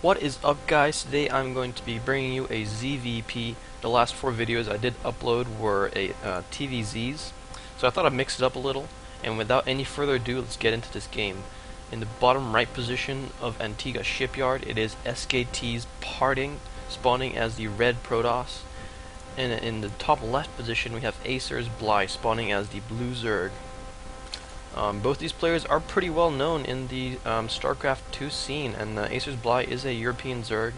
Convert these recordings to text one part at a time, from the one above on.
What is up, guys? Today I'm going to be bringing you a ZVP. The last 4 videos I did upload were TVZs, so I thought I'd mix it up a little, and without any further ado, let's get into this game. In the bottom right position of Antigua Shipyard, it is SKT's Parting, spawning as the red Protoss, and in the top left position we have AcerBly, spawning as the blue Zerg. Both these players are pretty well known in the StarCraft 2 scene, and AcerBly is a European Zerg.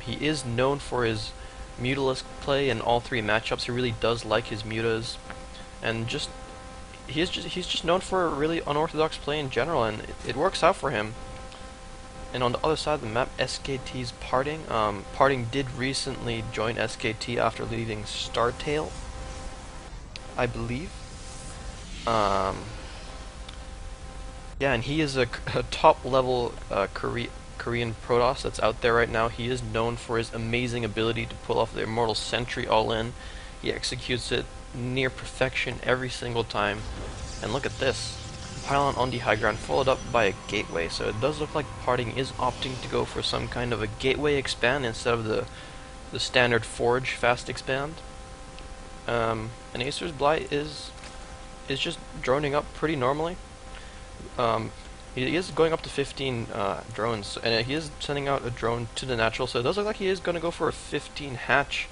He is known for his mutalist play in all 3 matchups. He really does like his mutas, and he's just known for really unorthodox play in general, and it works out for him. And on the other side of the map, SKT's Parting. Parting did recently join SKT after leaving StarTale, I believe. Yeah, and he is a top level Korean Protoss that's out there right now. He is known for his amazing ability to pull off the Immortal Sentry all-in. He executes it near perfection every single time. And look at this. Pylon on the high ground followed up by a gateway. So it does look like Parting is opting to go for some kind of a gateway expand instead of the standard Forge fast expand. And AcerBly is just droning up pretty normally. He is going up to 15 drones, and he is sending out a drone to the natural, so it does look like he is going to go for a 15 hatch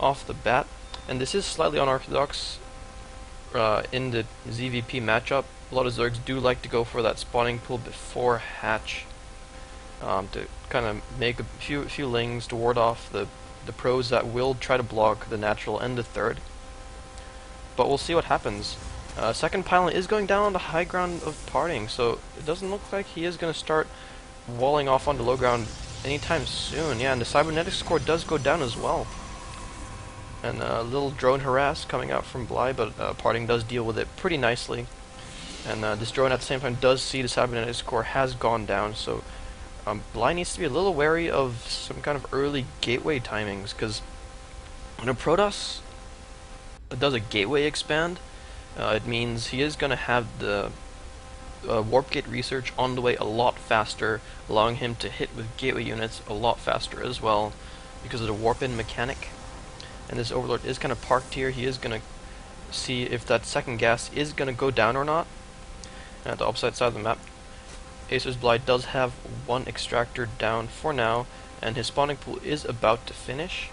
off the bat. And this is slightly unorthodox in the ZVP matchup. A lot of Zergs do like to go for that spawning pool before hatch to kind of make a few lings to ward off the pros that will try to block the natural and the third. But we'll see what happens. Second pylon is going down on the high ground of Parting, so it doesn't look like he is going to start walling off on the low ground anytime soon. Yeah, and the cybernetics score does go down as well. And a little drone harass coming out from Bly, but Parting does deal with it pretty nicely. And this drone at the same time does see the cybernetics score has gone down, so Bly needs to be a little wary of some kind of early gateway timings, because when a Protoss does a gateway expand, it means he is going to have the warp gate research on the way a lot faster, allowing him to hit with gateway units a lot faster as well because of the warp in mechanic. And this Overlord is kind of parked here. He is going to see if that second gas is going to go down or not. And at the opposite side of the map, AcerBly does have 1 extractor down for now, and his spawning pool is about to finish.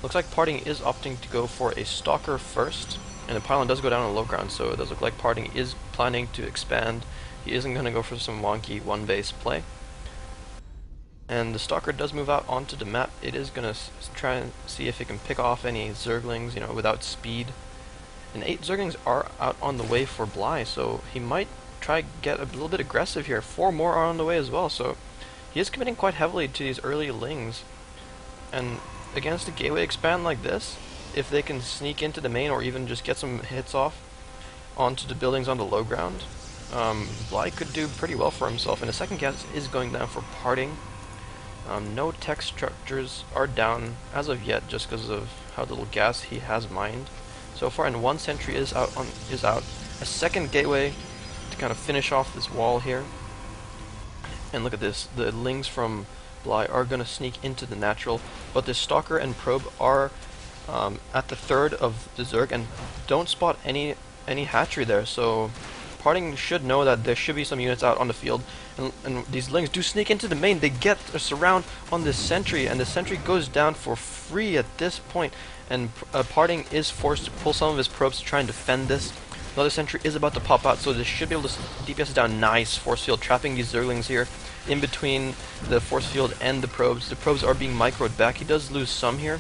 Looks like Parting is opting to go for a Stalker first. And the pylon does go down on low ground, so it does look like Parting is planning to expand. He isn't going to go for some wonky one-base play. And the Stalker does move out onto the map. It is going to try and see if it can pick off any Zerglings, without speed. And 8 Zerglings are out on the way for Bly, so he might try to get a little bit aggressive here. 4 more are on the way as well, so he is committing quite heavily to these early Lings. And against a gateway expand like this, if they can sneak into the main or even just get some hits off onto the buildings on the low ground, Bly could do pretty well for himself. And the second gas is going down for Parting. No tech structures are down as of yet, just because of how little gas he has mined so far. And 1 sentry is out. A second gateway to kind of finish off this wall here. And look at this, the Lings from Bly are going to sneak into the natural, but the Stalker and Probe are at the third of the Zerg and don't spot any hatchery there, so Parting should know that there should be some units out on the field, and these Lings do sneak into the main. They get a surround on this sentry, and the sentry goes down for free at this point, and Parting is forced to pull some of his probes to try and defend this. Another sentry is about to pop out, so they should be able to DPS down. Nice force field, trapping these Zerglings here in between the force field and the probes. The probes are being microed back. He does lose some here,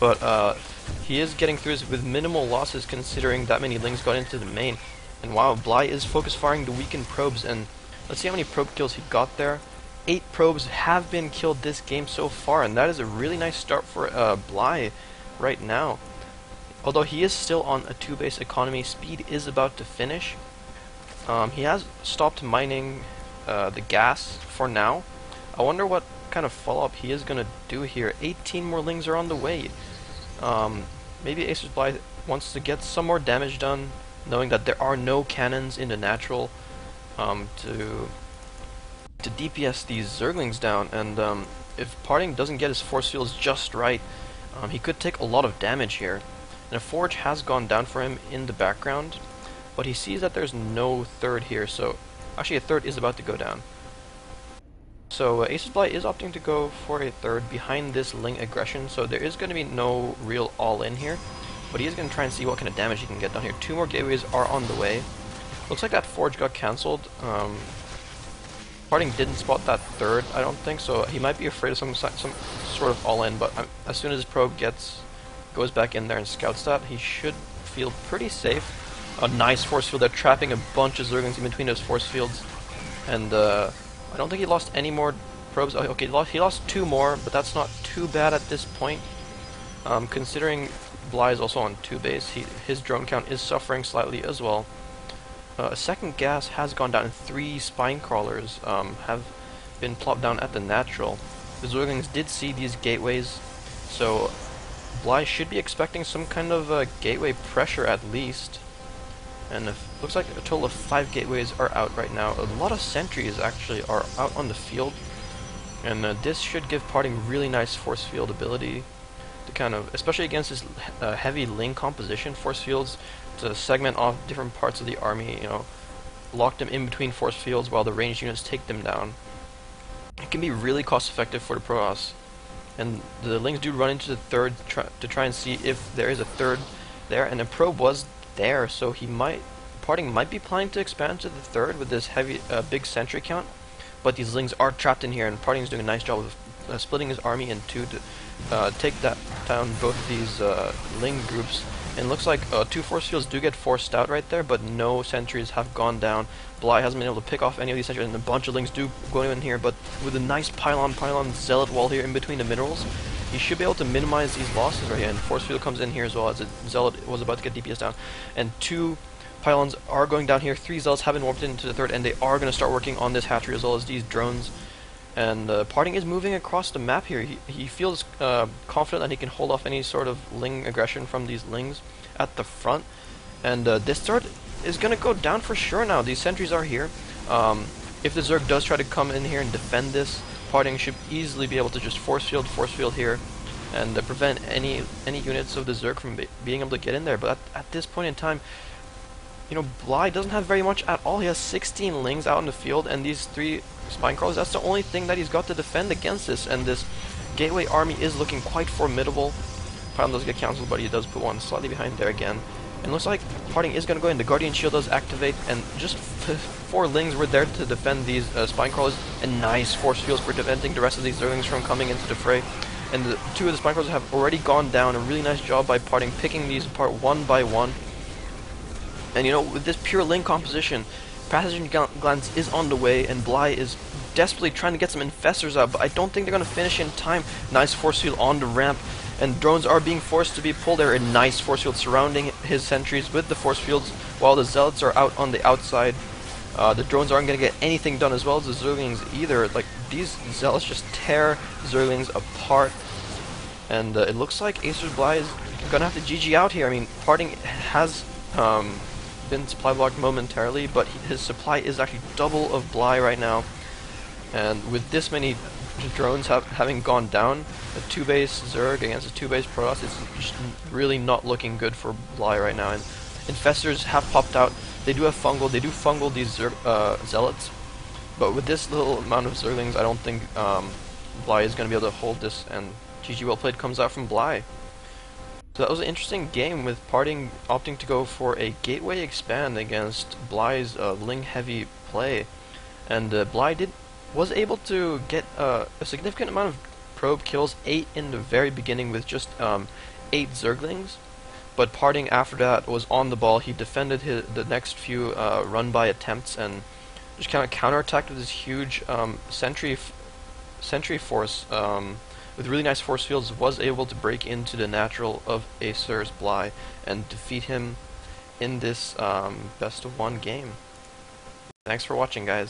but he is getting through this with minimal losses considering that many Lings got into the main. And wow, Bly is focus firing the weakened probes, and let's see how many probe kills he got there. 8 probes have been killed this game so far, and that is a really nice start for Bly right now. Although he is still on a 2-base economy, speed is about to finish. He has stopped mining the gas for now. I wonder what kind of follow-up he is going to do here. 18 more Lings are on the way. Maybe AcerBly wants to get some more damage done, knowing that there are no cannons in the natural to to DPS these Zerglings down, and if Parting doesn't get his force fields just right, he could take a lot of damage here. And a Forge has gone down for him in the background, but he sees that there's no third here, so actually a third is about to go down. So AcerBly is opting to go for a third behind this Ling aggression, so there is going to be no real all-in here, but he is going to try and see what kind of damage he can get down here. 2 more gateways are on the way. Looks like that Forge got cancelled. Parting didn't spot that third, I don't think, so he might be afraid of some sort of all-in, but as soon as his probe goes back in there and scouts that, he should feel pretty safe. A nice force field there, trapping a bunch of Zerglings in between those force fields, and I don't think he lost any more probes. Okay, he lost 2 more, but that's not too bad at this point. Considering Bly is also on 2 base, his drone count is suffering slightly as well. A second gas has gone down, and 3 spine crawlers have been plopped down at the natural. The Zerglings did see these gateways, so Bly should be expecting some kind of gateway pressure at least. And looks like a total of 5 gateways are out right now. A lot of sentries actually are out on the field, and this should give Parting really nice force field ability to kind of, especially against this heavy Ling composition, force fields to segment off different parts of the army, you know, lock them in between force fields while the ranged units take them down. It can be really cost effective for the Protoss, and the Lings do run into the third to try and see if there is a third there, and the probe was there, so Parting might be planning to expand to the third with this heavy, big sentry count, but these Lings are trapped in here, and Parting is doing a nice job of splitting his army in 2 to take down both of these Ling groups. And it looks like 2 force fields do get forced out right there, but no sentries have gone down. Bly hasn't been able to pick off any of these sentries, and a bunch of Lings do go in here, but with a nice pylon zealot wall here in between the minerals, he should be able to minimize these losses right here, and force field comes in here as well, as a zealot was about to get DPS down. And 2 pylons are going down here, 3 zealots have been warped into the third, and they are going to start working on this hatchery as well as these drones. And Parting is moving across the map here. He feels confident that he can hold off any sort of Ling aggression from these Lings at the front. And this third is going to go down for sure now. These sentries are here. If the Zerg does try to come in here and defend this, Parting should easily be able to just force field here, and prevent any units of the Zerg from being able to get in there. But at this point in time, you know, Bly doesn't have very much at all. He has 16 Lings out in the field, and these 3 spine crawlers. That's the only thing that he's got to defend against this, and this gateway army is looking quite formidable. Pylon does get cancelled, but he does put one slightly behind there again. And looks like Parting is going to go in. The Guardian Shield does activate, and just 4 Lings were there to defend these spine crawlers, and nice force fields for preventing the rest of these Zerglings from coming into the fray. And the 2 of the spine crawlers have already gone down. A really nice job by Parting, picking these apart one by one. And you know, with this pure Ling composition, Passage Glance is on the way, and Bly is desperately trying to get some infestors out, but I don't think they're going to finish in time. Nice force field on the ramp, and drones are being forced to be pulled there. A nice force field surrounding his sentries with the force fields, while the zealots are out on the outside. The drones aren't going to get anything done, as well as the Zerglings either. Like, these zealots just tear Zerglings apart, and it looks like AcerBly is going to have to GG out here. I mean, Parting has been supply blocked momentarily, but his supply is actually double of Bly right now, and with this many drones having gone down, a 2-base Zerg against a 2-base Protoss is just really not looking good for Bly right now. And infestors have popped out. They do fungal these zealots, but with this little amount of Zerglings, I don't think Bly is going to be able to hold this, and GG well played comes out from Bly. So that was an interesting game, with Parting opting to go for a gateway expand against Bly's Ling heavy play, and Bly was able to get a significant amount of probe kills, 8 in the very beginning with just 8 Zerglings, but Parting after that was on the ball. He defended the next few run-by attempts and just kind of counterattacked with his huge sentry force. With really nice force fields, was able to break into the natural of AcerBly and defeat him in this best of 1 game. Thanks for watching, guys.